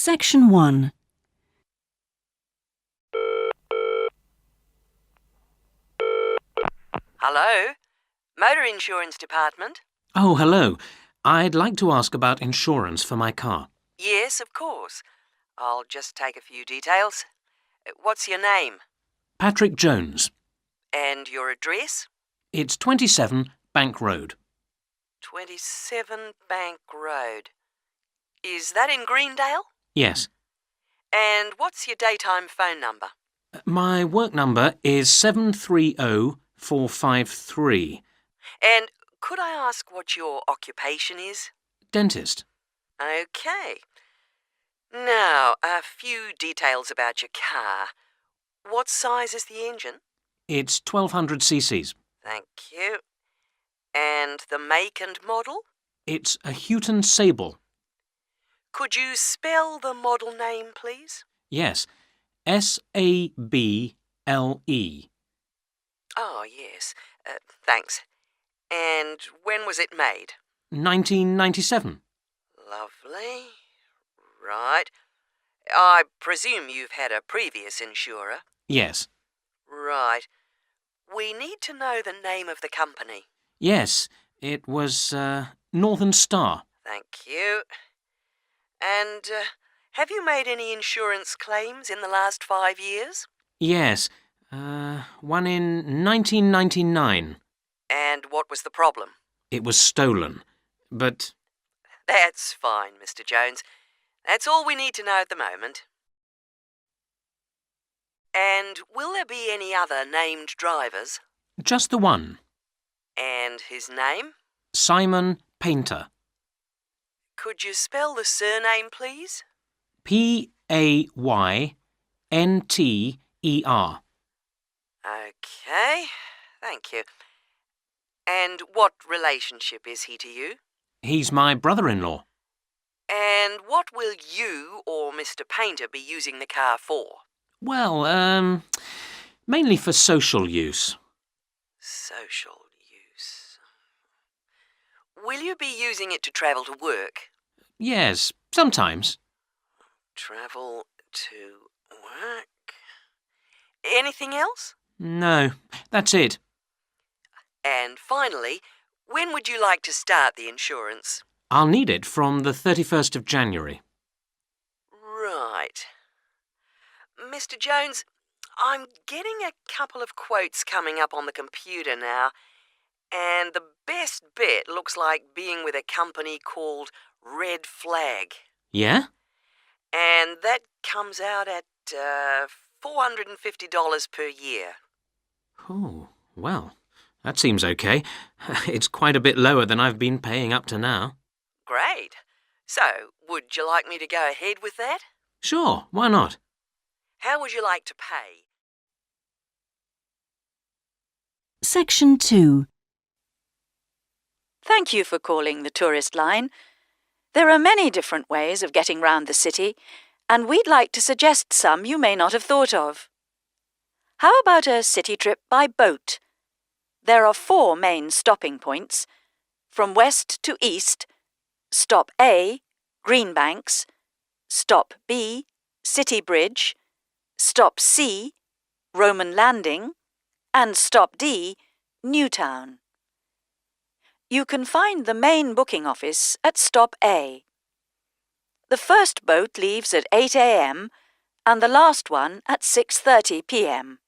Section 1. Hello? Motor Insurance Department? Oh, hello. I'd like to ask about insurance for my car. Yes, of course. I'll just take a few details. What's your name? Patrick Jones. And your address? It's 27 Bank Road. 27 Bank Road. Is that in Greendale? Yes. And what's your daytime phone number? My work number is 730453. And could I ask what your occupation is? Dentist. OK. Now, a few details about your car. What size is the engine? It's 1200 cc's. Thank you. And the make and model? It's a Houghton Sable. Could you spell the model name, please? Yes. Sable. Oh, yes. Thanks. And when was it made? 1997. Lovely. Right. I presume you've had a previous insurer? Yes. Right. We need to know the name of the company. Yes. It was Northern Star. Thank you. And have you made any insurance claims in the last 5 years? Yes. One in 1999. And what was the problem? It was stolen. But That's fine, Mr. Jones. That's all we need to know at the moment. And will there be any other named drivers? just the one. And his name? Simon Painter. Could you spell the surname, please? Payntner. OK, thank you. And what relationship is he to you? He's my brother-in-law. And what will you or Mr. Painter be using the car for? Well, mainly for social use. Social use. Will you be using it to travel to work? Yes, sometimes. Travel to work. Anything else? No, that's it. And finally, when would you like to start the insurance? I'll need it from the 31st of January. Right. Mr. Jones, I'm getting a couple of quotes coming up on the computer now, and the best bet looks like being with a company called Red Flag. Yeah? And that comes out at $450 per year. Oh, well, that seems okay. It's quite a bit lower than I've been paying up to now. Great. So, would you like me to go ahead with that? Sure, why not? How would you like to pay? Section 2. Thank you for calling the tourist line. There are many different ways of getting round the city, and we'd like to suggest some you may not have thought of. How about a city trip by boat? There are 4 main stopping points. From west to east, Stop A, Greenbanks, Stop B, City Bridge, Stop C, Roman Landing, and Stop D, Newtown. You can find the main booking office at Stop A. The first boat leaves at 8 a.m. and the last one at 6:30 p.m.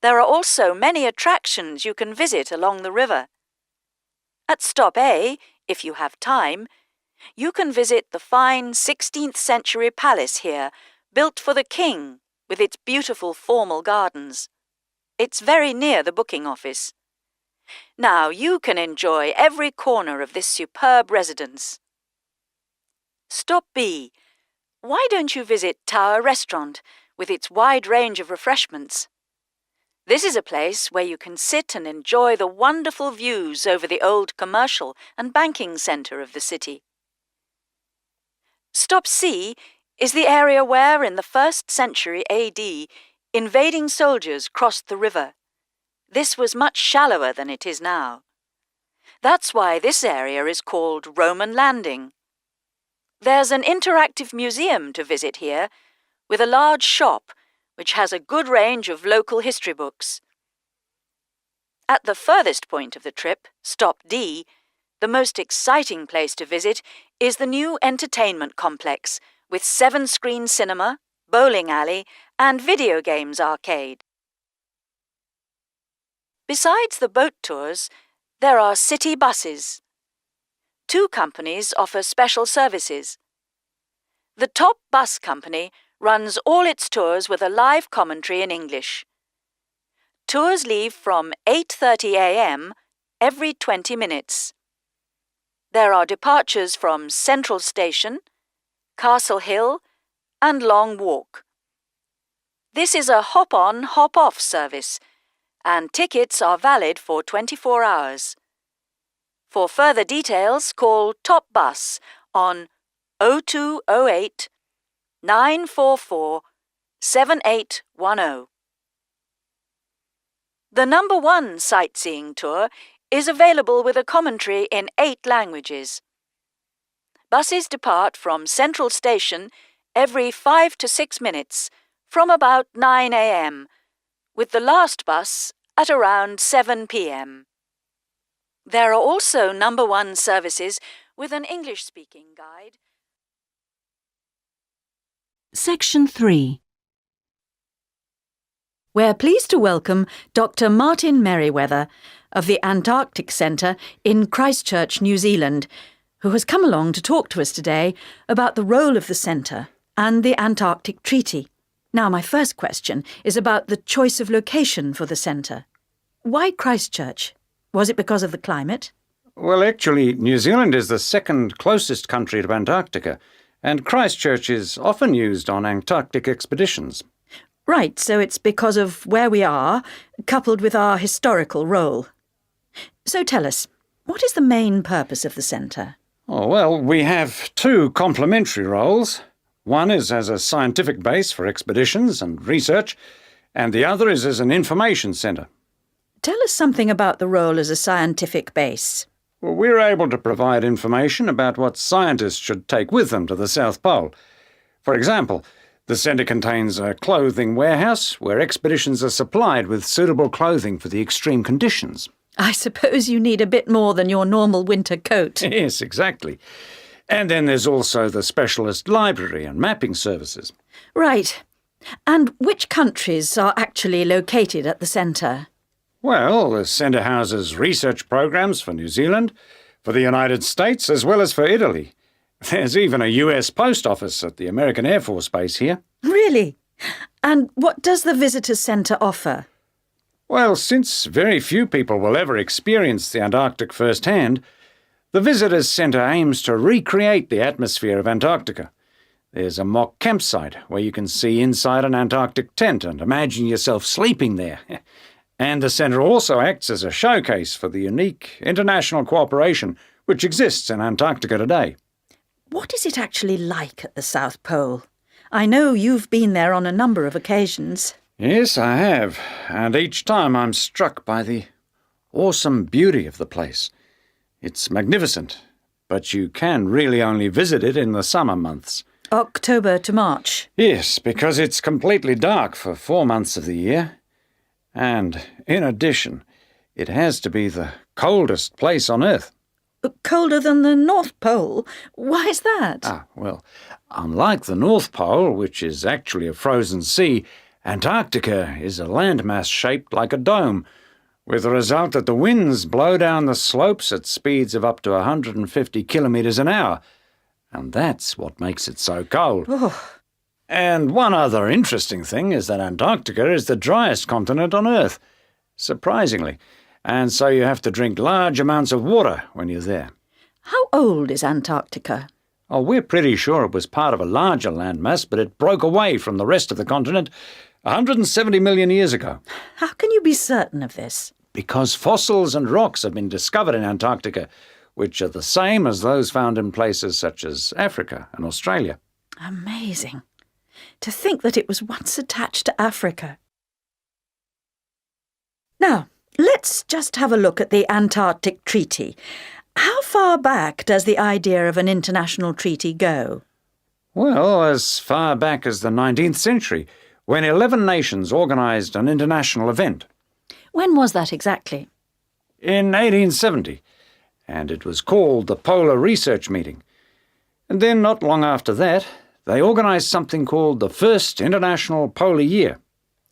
There are also many attractions you can visit along the river. At Stop A, if you have time, you can visit the fine 16th century palace here, built for the king, with its beautiful formal gardens. It's very near the booking office. Now you can enjoy every corner of this superb residence. Stop B. Why don't you visit Tower Restaurant with its wide range of refreshments? This is a place where you can sit and enjoy the wonderful views over the old commercial and banking centre of the city. Stop C is the area where, in the 1st century AD, invading soldiers crossed the river. This was much shallower than it is now. That's why this area is called Roman Landing. There's an interactive museum to visit here, with a large shop which has a good range of local history books. At the furthest point of the trip, Stop D, the most exciting place to visit is the new entertainment complex with 7-screen cinema, bowling alley and video games arcade. Besides the boat tours, there are city buses. 2 companies offer special services. The top bus company runs all its tours with a live commentary in English. Tours leave from 8:30 a.m. every 20 minutes. There are departures from Central Station, Castle Hill and Long Walk. This is a hop-on, hop-off service, and tickets are valid for 24 hours. For further details, call Top Bus on 0208 944 7810. The number 1 sightseeing tour is available with a commentary in 8 languages. Buses depart from Central Station every 5 to 6 minutes from about 9 a.m., with the last bus at around 7 p.m. There are also number 1 services with an English-speaking guide. Section 3. We're pleased to welcome Dr. Martin Merriweather of the Antarctic Centre in Christchurch, New Zealand, who has come along to talk to us today about the role of the centre and the Antarctic Treaty. Now, my first question is about the choice of location for the centre. Why Christchurch? Was it because of the climate? Well, actually, New Zealand is the second closest country to Antarctica, and Christchurch is often used on Antarctic expeditions. Right, so it's because of where we are, coupled with our historical role. So tell us, what is the main purpose of the centre? Oh, well, we have 2 complementary roles. One is as a scientific base for expeditions and research, and the other is as an information centre. Tell us something about the role as a scientific base. Well, we're able to provide information about what scientists should take with them to the South Pole. For example, the centre contains a clothing warehouse where expeditions are supplied with suitable clothing for the extreme conditions. I suppose you need a bit more than your normal winter coat. Yes, exactly. And then there's also the specialist library and mapping services. Right. And which countries are actually located at the centre? Well, the centre houses research programs for New Zealand, for the United States, as well as for Italy. There's even a US post office at the American Air Force Base here. Really? And what does the Visitors Centre offer? Well, since very few people will ever experience the Antarctic firsthand, the Visitors Centre aims to recreate the atmosphere of Antarctica. There's a mock campsite where you can see inside an Antarctic tent and imagine yourself sleeping there. And the centre also acts as a showcase for the unique international cooperation which exists in Antarctica today. What is it actually like at the South Pole? I know you've been there on a number of occasions. Yes, I have, and each time I'm struck by the awesome beauty of the place. It's magnificent, but you can really only visit it in the summer months. October to March. Yes, because it's completely dark for 4 months of the year. And, in addition, it has to be the coldest place on Earth. Colder than the North Pole? Why is that? Well, unlike the North Pole, which is actually a frozen sea, Antarctica is a landmass shaped like a dome, with the result that the winds blow down the slopes at speeds of up to 150 kilometres an hour. And that's what makes it so cold. Oh. And one other interesting thing is that Antarctica is the driest continent on Earth, surprisingly, and so you have to drink large amounts of water when you're there. How old is Antarctica? Oh, we're pretty sure it was part of a larger landmass, but it broke away from the rest of the continent 170 million years ago. How can you be certain of this? Because fossils and rocks have been discovered in Antarctica, which are the same as those found in places such as Africa and Australia. Amazing. To think that it was once attached to Africa. Now, let's just have a look at the Antarctic Treaty How far back does the idea of an international treaty go? Well, as far back as the 19th century, when 11 nations organised an international event. When was that exactly? In 1870, and it was called the Polar Research Meeting. And then, not long after that, they organised something called the First International Polar Year.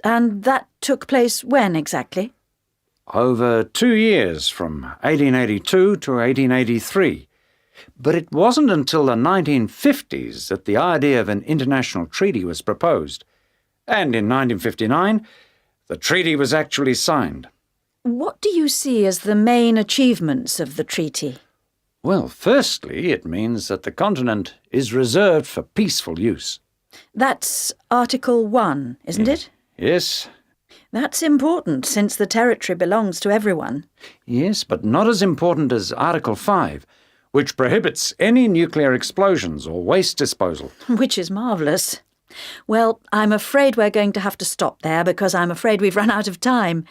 And that took place when exactly? Over 2 years, from 1882 to 1883. But it wasn't until the 1950s that the idea of an international treaty was proposed. And in 1959, the treaty was actually signed. What do you see as the main achievements of the treaty? Well, firstly, it means that the continent is reserved for peaceful use. That's Article 1, isn't it? Yes, That's important, since the territory belongs to everyone. yes, but not as important as Article 5, which prohibits any nuclear explosions or waste disposal. Which is marvellous. Well, I'm afraid we're going to have to stop there because I'm afraid we've run out of time.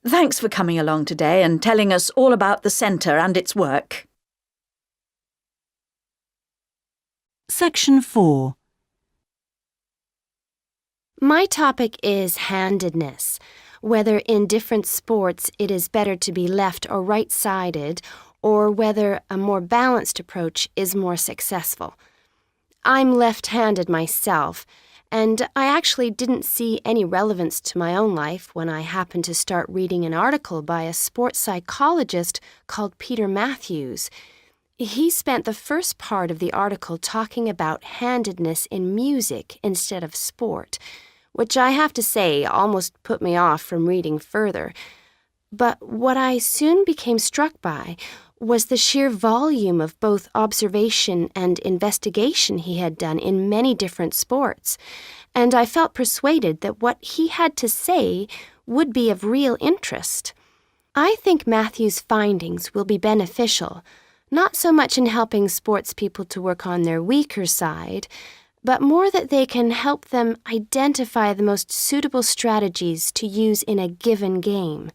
Thanks for coming along today and telling us all about the centre and its work. Section 4. My topic is handedness, whether in different sports it is better to be left or right-sided, or whether a more balanced approach is more successful. I'm left-handed myself, and I actually didn't see any relevance to my own life when I happened to start reading an article by a sports psychologist called Peter Matthews. He spent the first part of the article talking about handedness in music instead of sport, which I have to say almost put me off from reading further. But what I soon became struck by was the sheer volume of both observation and investigation he had done in many different sports, and I felt persuaded that what he had to say would be of real interest. I think Matthew's findings will be beneficial, not so much in helping sports people to work on their weaker side, but more that they can help them identify the most suitable strategies to use in a given game.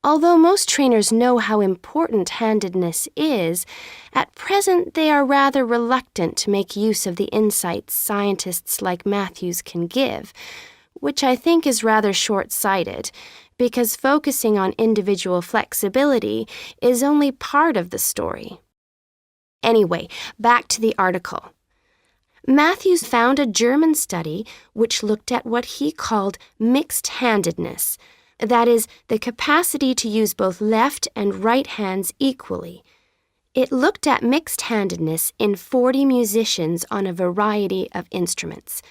Although most trainers know how important handedness is, at present they are rather reluctant to make use of the insights scientists like Matthews can give, which I think is rather short-sighted, because focusing on individual flexibility is only part of the story. Anyway, back to the article. Matthews found a German study which looked at what he called mixed-handedness, that is, the capacity to use both left and right hands equally. It looked at mixed-handedness in 40 musicians on a variety of instruments.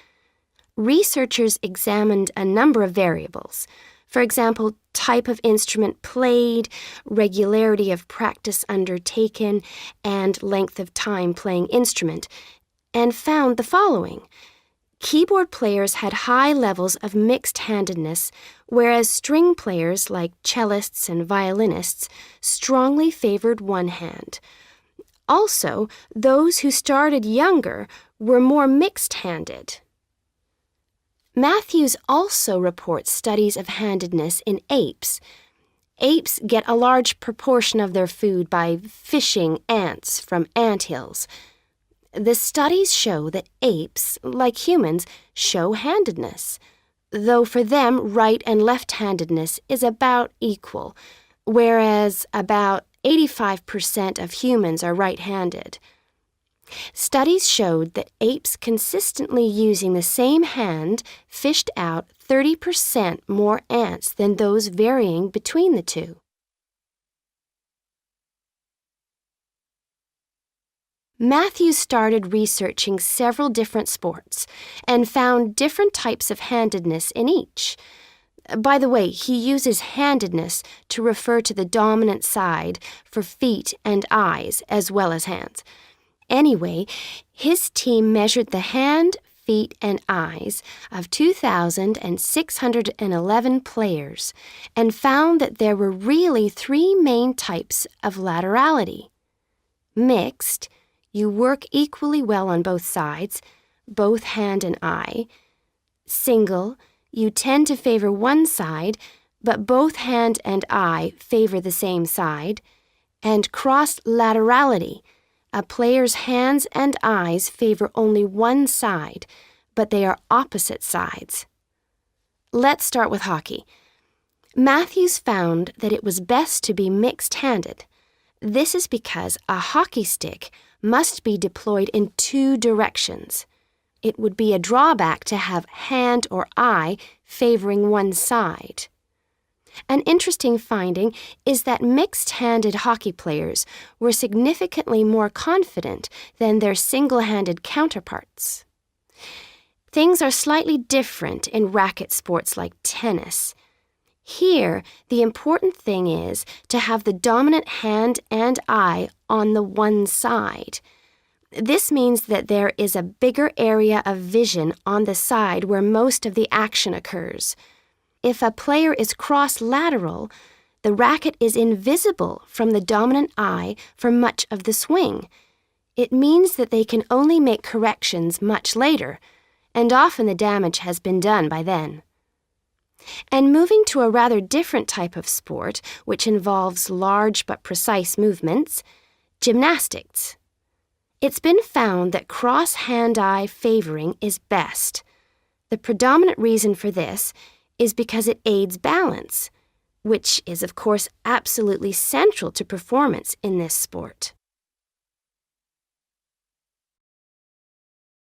Researchers examined a number of variables. For example, type of instrument played, regularity of practice undertaken, and length of time playing instrument, and found the following. Keyboard players had high levels of mixed-handedness, whereas string players like cellists and violinists strongly favored one hand. Also, those who started younger were more mixed-handed. Matthews also reports studies of handedness in apes. Apes get a large proportion of their food by fishing ants from anthills. The studies show that apes, like humans, show handedness, though for them right and left-handedness is about equal, whereas about 85% of humans are right-handed. Studies showed that apes consistently using the same hand fished out 30% more ants than those varying between the two. Matthews started researching several different sports and found different types of handedness in each. By the way, he uses handedness to refer to the dominant side for feet and eyes as well as hands. Anyway, his team measured the hand, feet, and eyes of 2,611 players and found that there were really three main types of laterality. Mixed, you work equally well on both sides, both hand and eye. Single, you tend to favor one side, but both hand and eye favor the same side. and cross-laterality. A player's hands and eyes favor only one side, but they are opposite sides. Let's start with hockey. Matthews found that it was best to be mixed-handed. This is because a hockey stick must be deployed in two directions. It would be a drawback to have hand or eye favoring one side. An interesting finding is that mixed-handed hockey players were significantly more confident than their single-handed counterparts. Things are slightly different in racket sports like tennis. Here, the important thing is to have the dominant hand and eye on the one side. This means that there is a bigger area of vision on the side where most of the action occurs. If a player is cross-lateral, the racket is invisible from the dominant eye for much of the swing. It means that they can only make corrections much later, and often the damage has been done by then. And moving to a rather different type of sport, which involves large but precise movements, gymnastics. It's been found that cross-hand-eye favoring is best. The predominant reason for this is because it aids balance, which is, of course, absolutely central to performance in this sport.